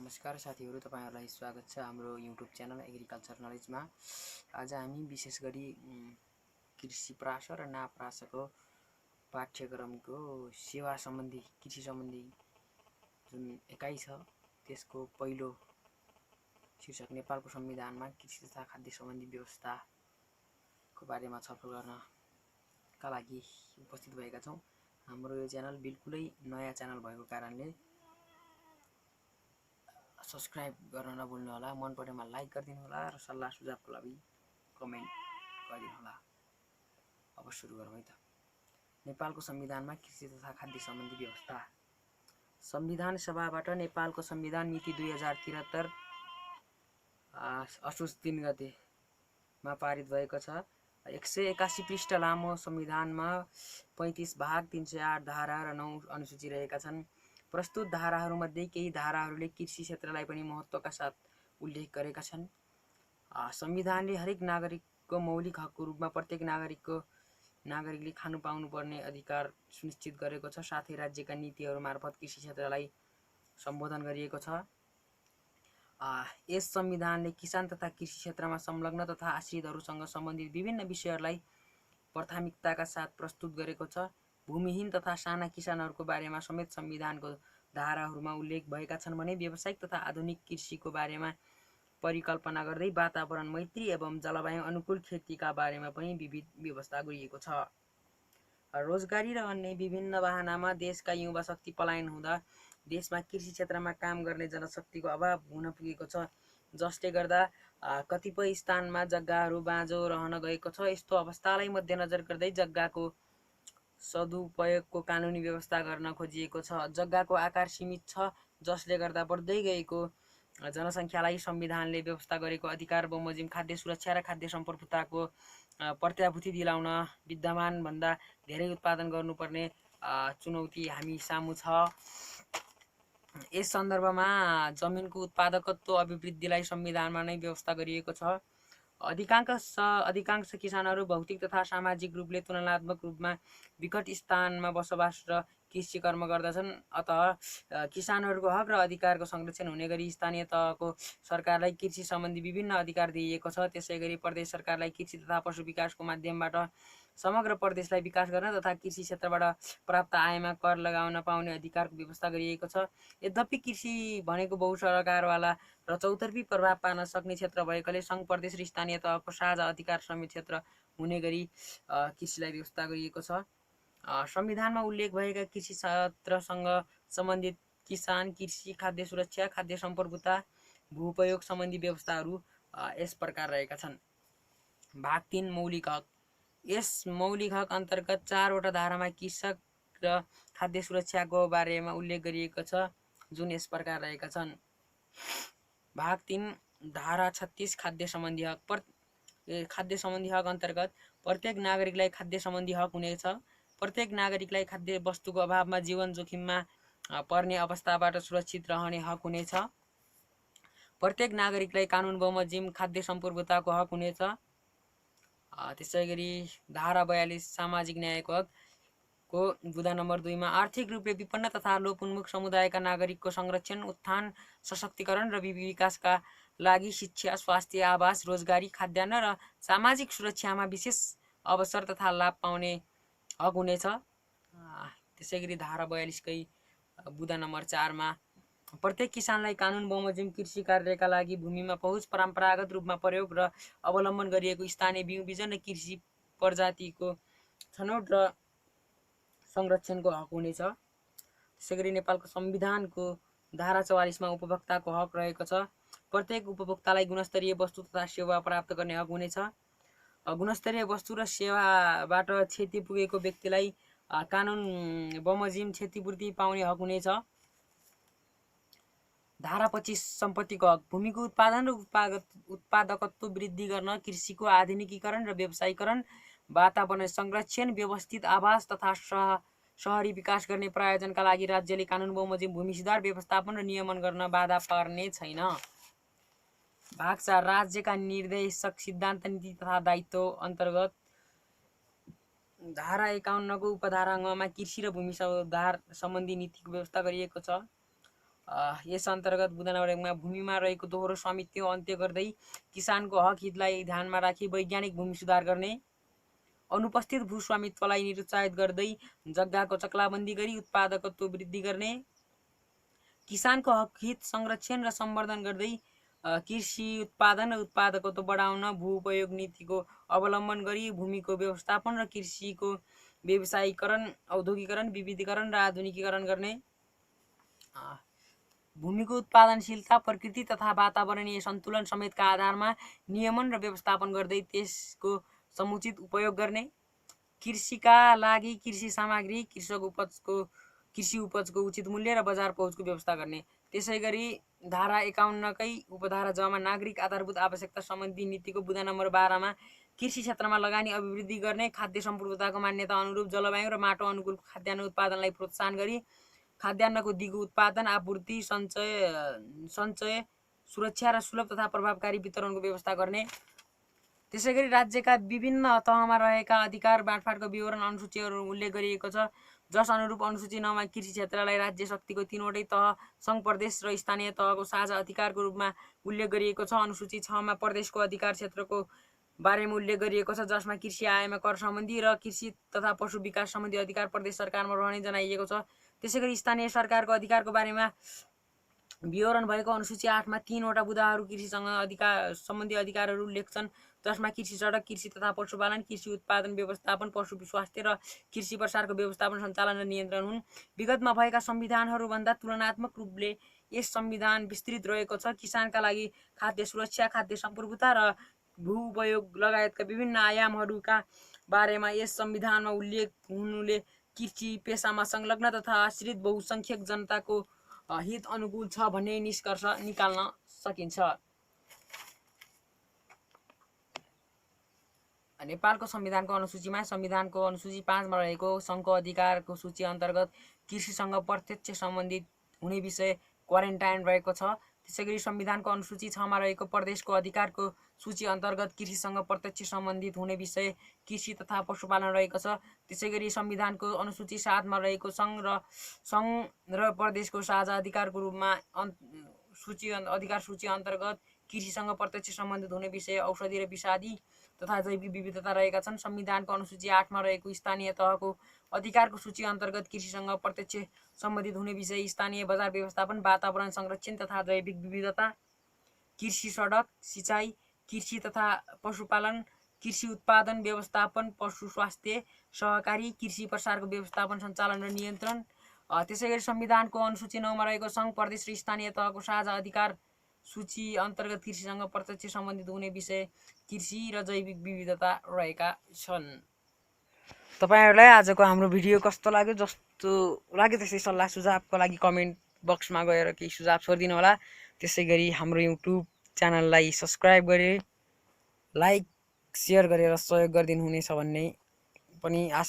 नमस्कार साथीहरु, तपाईहरुलाई स्वागत छ हाम्रो युट्युब च्यानल एग्रिकल्चर नलेजमा। आज हामी विशेष गरी कृषि प्रास र नाप्रासको पाठ्यक्रमको सेवा सम्बन्धी कृषि सम्बन्धी जुन एकाइ छ त्यसको पहिलो शीर्षक नेपालको संविधानमा कृषि तथा खाद्य सम्बन्धी व्यवस्थाको बारेमा छलफल गर्नका लागि उपस्थित भएका छौं। हाम्रो यो च्यानल बिल्कुलै नयाँ च्यानल भएको कारणले सब्स्क्राइब गर्न नभुल्नु होला, मन परेमा लाइक गरिदिनु होला र सल्लाह सुझावको लागि कमेन्ट गरिदिनु होला। अब सुरु गरौँ है त। नेपालको संविधानमा कृषि तथा खाद्य सम्बन्धी व्यवस्था। संविधान सभाबाट नेपालको संविधान मिति 2073 असोज 3 गतेमा पारित भएको छ। 181 पृष्ठ लामो संविधानमा 35 भाग, 308 धारा र 9 अनुसूची रहेका छन्। प्रस्तुत धाराहरूमध्ये केही धाराहरूले कृषि क्षेत्रलाई पनि महत्त्वका साथ उल्लेख गरेका छन्। संविधानले हरेक नागरिकको मौलिक हकको रूपमा प्रत्येक नागरिकले खानु पाउनुपर्ने अधिकार सुनिश्चित गरेको छ। साथै राज्यका नीतिहरू मार्फत कृषि क्षेत्रलाई सम्बोधन गरिएको छ। यस संविधानले किसान तथा कृषि क्षेत्रमा संलग्न तथा आश्रितहरूसँग सम्बन्धित विभिन्न विषयहरूलाई प्राथमिकताका साथ प्रस्तुत गरेको छ। भूमिहीन तथा साना किसानहरूको बारेमा समेत संविधानको धाराहरूमा उल्लेख भएका छन् भने व्यावसायिक तथा आधुनिक कृषिको बारेमा परिकल्पना गर्दै वातावरण मैत्री एवं जलवायु अनुकूल खेतीका बारेमा पनि विविध व्यवस्था गरिएको छ। रोजगारी र अन्य विभिन्न बहानामा देशका युवा शक्ति पलायन हुँदा देशमा कृषि क्षेत्रमा काम गर्ने जनशक्तिको अभाव हुन पुगेको छ, जसले गर्दा कतिपय स्थानमा जग्गाहरू बाँझो रहन गएको छ। यस्तो अवस्थालाई मध्यनजर गर्दै जग्गाको सदुपयोगको कानुनी व्यवस्था गर्न खोजिएको छ। जग्गाको आकार सीमित छ, जसले गर्दा बढ्दै गएको जनसङ्ख्यालाई संविधानले व्यवस्था गरेको अधिकार बमोजिम खाद्य सुरक्षा र खाद्य सम्प्रभुताको प्रत्याभूति दिलाउन विद्यमान भन्दा धेरै उत्पादन गर्नुपर्ने चुनौती हामी सामु छ। यस सन्दर्भमा जमिनको उत्पादकत्व अभिवृद्धिलाई संविधानमा नै व्यवस्था गरिएको छ। अधिकांश किसानहरू भौतिक तथा सामाजिक रूपले तुलनात्मक रूपमा विकट स्थानमा बसोबास र कृषि कर्म गर्दछन्। अतः किसानहरूको हक र अधिकारको संरक्षण हुने गरी स्थानीय तहको सरकारलाई कृषि सम्बन्धी विभिन्न अधिकार दिइएको छ। त्यसैगरी प्रदेश सरकारलाई कृषि तथा पशु विकासको माध्यमबाट समग्र प्रदेशलाई विकास गर्न तथा कृषि क्षेत्रबाट प्राप्त आयमा कर लगाउन पाउने अधिकारको व्यवस्था गरिएको छ। यद्यपि कृषि भनेको बहुसरकारवाला र चौतर्फी प्रभाव पार्न सक्ने क्षेत्र भएकाले सङ्घ, प्रदेश र स्थानीय तहको साझा अधिकार समेत क्षेत्र हुने गरी कृषिलाई व्यवस्था गरिएको छ। संविधानमा उल्लेख भएका कृषि क्षेत्रसँग सम्बन्धित किसान, कृषि, खाद्य सुरक्षा, खाद्य सम्प्रभुता, भूउपयोग सम्बन्धी व्यवस्थाहरू यस प्रकार रहेका छन्। भाग 3 मौलिक हक। यस मौलिक हक अन्तर्गत 4 वटा धारामा कृषक र खाद्य सुरक्षाको बारेमा उल्लेख गरिएको छ, जुन यस प्रकार रहेका छन्। भाग 3 धारा 36 खाद्य सम्बन्धी हक। खाद्य सम्बन्धी हक अन्तर्गत प्रत्येक नागरिकलाई खाद्य सम्बन्धी हक हुनेछ। प्रत्येक नागरिकलाई खाद्य वस्तुको अभावमा जीवन जोखिममा पर्ने अवस्थाबाट सुरक्षित रहने हक हुनेछ। प्रत्येक नागरिकलाई कानुन बमोजिम खाद्य सम्प्रभुताको हक हुनेछ। त्यसैगरी धारा 42 सामाजिक न्यायको हक को बुँदा नम्बर 2 मा आर्थिक रूपले विपन्न तथा लोपोन्मुख समुदायका नागरिकको संरक्षण, उत्थान, सशक्तिकरण र विकासका लागि शिक्षा, स्वास्थ्य, आवास, रोजगारी, खाद्यान्न र सामाजिक सुरक्षामा विशेष अवसर तथा लाभ पाउने हक हुनेछ। त्यसैगरी धारा 42 कै बुँदा नम्बर 4 मा प्रत्येक किसानलाई कानुन बमोजिम कृषि कार्यका लागि भूमिमा पहुँच, परम्परागत रूपमा प्रयोग र अवलम्बन गरिएको स्थानीय बिउ बिजन र कृषि प्रजातिको छनौट र संरक्षणको हक हुनेछ। त्यसैगरी नेपालको संविधानको धारा 44 मा उपभोक्ताको हक रहेको छ। प्रत्येक उपभोक्तालाई गुणस्तरीय वस्तु तथा सेवा प्राप्त गर्ने हक हुनेछ। गुणस्तरीय वस्तु र सेवाबाट क्षति पुगेको व्यक्तिलाई कानुन बमोजिम क्षतिपूर्ति पाउने हक हुनेछ। धारा 25 सम्पत्तिको हक। भूमिको उत्पादन र उत्पादकत्व वृद्धि गर्न, कृषिको आधुनिकीकरण र व्यवसायीकरण, वातावरण संरक्षण, व्यवस्थित आवास तथा शहरी विकास गर्ने प्रायोजनका लागि राज्यले कानुन बमोजिम भूमि सुधार, व्यवस्थापन र नियमन गर्न बाधा पर्ने छैन। भाग 4 राज्यका निर्देशक सिद्धान्त, नीति तथा दायित्व अन्तर्गत धारा 51 को उपधारा मा कृषि र भूमि सुधार सम्बन्धी नीतिको व्यवस्था गरिएको छ। यस अन्तर्गत बुदा नम्बर 1 मा भूमिमा रहेको दोहोरो स्वामित्व अन्त्य गर्दै किसानको हक हितलाई ध्यानमा राखी वैज्ञानिक भूमि सुधार गर्ने, अनुपस्थित भूस्वामित्वलाई निरुत्साहित गर्दै जग्गाको चक्लाबन्दी गरी उत्पादकत्व वृद्धि गर्ने, किसानको हक हित संरक्षण र सम्वर्धन गर्दै कृषि उत्पादन र उत्पादकत्व बढाउन भू उपयोग नीतिको अवलम्बन गरी भूमिको व्यवस्थापन र कृषिको व्यवसायीकरण, औद्योगिकरण, विविधीकरण र आधुनिकीकरण गर्ने, भूमिको उत्पादनशीलता, प्रकृति तथा वातावरणीय सन्तुलन समेतका आधारमा नियमन र व्यवस्थापन गर्दै त्यसको समुचित उपयोग गर्ने, कृषिका लागि कृषि सामग्री, कृषि उपजको उचित मूल्य र बजार पहुँचको व्यवस्था गर्ने। त्यसैगरी धारा 51 कै उपधारा ज मा नागरिक आधारभूत आवश्यकता सम्बन्धी नीतिको बुदा नम्बर 12 मा कृषि क्षेत्रमा लगानी अभिवृद्धि गर्ने, खाद्य सम्पूर्णताको मान्यता अनुरूप जलवायु र माटो अनुकूल खाद्यान्न उत्पादनलाई प्रोत्साहन गरी खाद्यान्नको दिगो उत्पादन, आपूर्ति, सञ्चय, सुरक्षा र सुलभ तथा प्रभावकारी वितरणको व्यवस्था गर्ने। त्यसैगरी राज्यका विभिन्न तहमा रहेका अधिकार बाँडफाँडको विवरण अनुसूचीहरू उल्लेख गरिएको छ, जस अनुरूप अनुसूची 9 मा कृषि क्षेत्रलाई राज्य शक्तिको 3वटै तह, सङ्घ, प्रदेश र स्थानीय तहको साझा अधिकारको रूपमा उल्लेख गरिएको छ। अनुसूची 6 मा प्रदेशको अधिकार क्षेत्रको बारेमा उल्लेख गरिएको छ, जसमा कृषि आयमा कर सम्बन्धी र कृषि तथा पशु विकास सम्बन्धी अधिकार प्रदेश सरकारमा रहने जनाइएको छ। त्यसैगरी स्थानीय सरकारको अधिकारको बारेमा विवरण भएको अनुसूची 8 मा 3वटा बुदाहरू कृषिसँग सम्बन्धी अधिकारहरू उल्लेख छन्, जसमा कृषि सडक, कृषि तथा पशुपालन, कृषि उत्पादन व्यवस्थापन, पशु स्वास्थ्य र कृषि प्रसारको व्यवस्थापन, सञ्चालन र नियन्त्रण हुन्। विगतमा भएका संविधानहरूभन्दा तुलनात्मक रूपले यस संविधान विस्तृत रहेको छ। किसानका लागि खाद्य सुरक्षा, खाद्य सम्पूर्णता र भू उपयोग लगायतका विभिन्न आयामहरूका बारेमा यस संविधानमा उल्लेख हुनुले कृषि पेसामा संलग्न तथा आश्रित बहुसङ्ख्यक जनताको हित अनुकूल छ भन्ने निष्कर्ष निकाल्न सकिन्छ। नेपालको संविधानको अनुसूचीमा संविधानको अनुसूची 5 मा रहेको सङ्घको अधिकारको सूची अन्तर्गत कृषिसँग प्रत्यक्ष सम्बन्धित हुने विषय क्वारेन्टाइन रहेको छ। त्यसैगरी संविधानको अनुसूची 6 मा रहेको प्रदेशको अधिकारको सूची अन्तर्गत कृषिसँग प्रत्यक्ष सम्बन्धित हुने विषय कृषि तथा पशुपालन रहेको छ। त्यसैगरी संविधानको अनुसूची 7 मा रहेको सङ्घ र प्रदेशको साझा अधिकारको रूपमा अधिकार सूची अन्तर्गत कृषिसँग प्रत्यक्ष सम्बन्धित हुने विषय औषधि र विषादी तथा जैविक विविधता रहेका छन्। संविधानको अनुसूची 8 मा रहेको स्थानीय तहको अधिकारको सूची अन्तर्गत कृषिसँग प्रत्यक्ष सम्बन्धित हुने विषय स्थानीय बजार व्यवस्थापन, वातावरण संरक्षण तथा जैविक विविधता, कृषि, सडक, सिँचाइ, कृषि तथा पशुपालन, कृषि उत्पादन व्यवस्थापन, पशु स्वास्थ्य, सहकारी, कृषि प्रसारको व्यवस्थापन, सञ्चालन र नियन्त्रण। त्यसैगरी संविधानको अनुसूची 9 मा रहेको सङ्घ, प्रदेश र स्थानीय तहको साझा अधिकार सूची अन्तर्गत कृषिसँग प्रत्यक्ष सम्बन्धित हुने विषय कृषि र जैविक विविधता रहेका छन्। तपाईहरुलाई आजको हाम्रो भिडियो कस्तो लाग्यो, जस्तो लाग्यो त्यसै सल्लाह सुझावको लागि कमेन्ट बक्समा गएर केही सुझाव छोडिदिनु होला। त्यसैगरी हाम्रो युट्युब च्यानललाई सब्स्क्राइब गरे, लाइक, सेयर गरेर सहयोग गरिदिनु हुनेछ भन्ने पनि आशा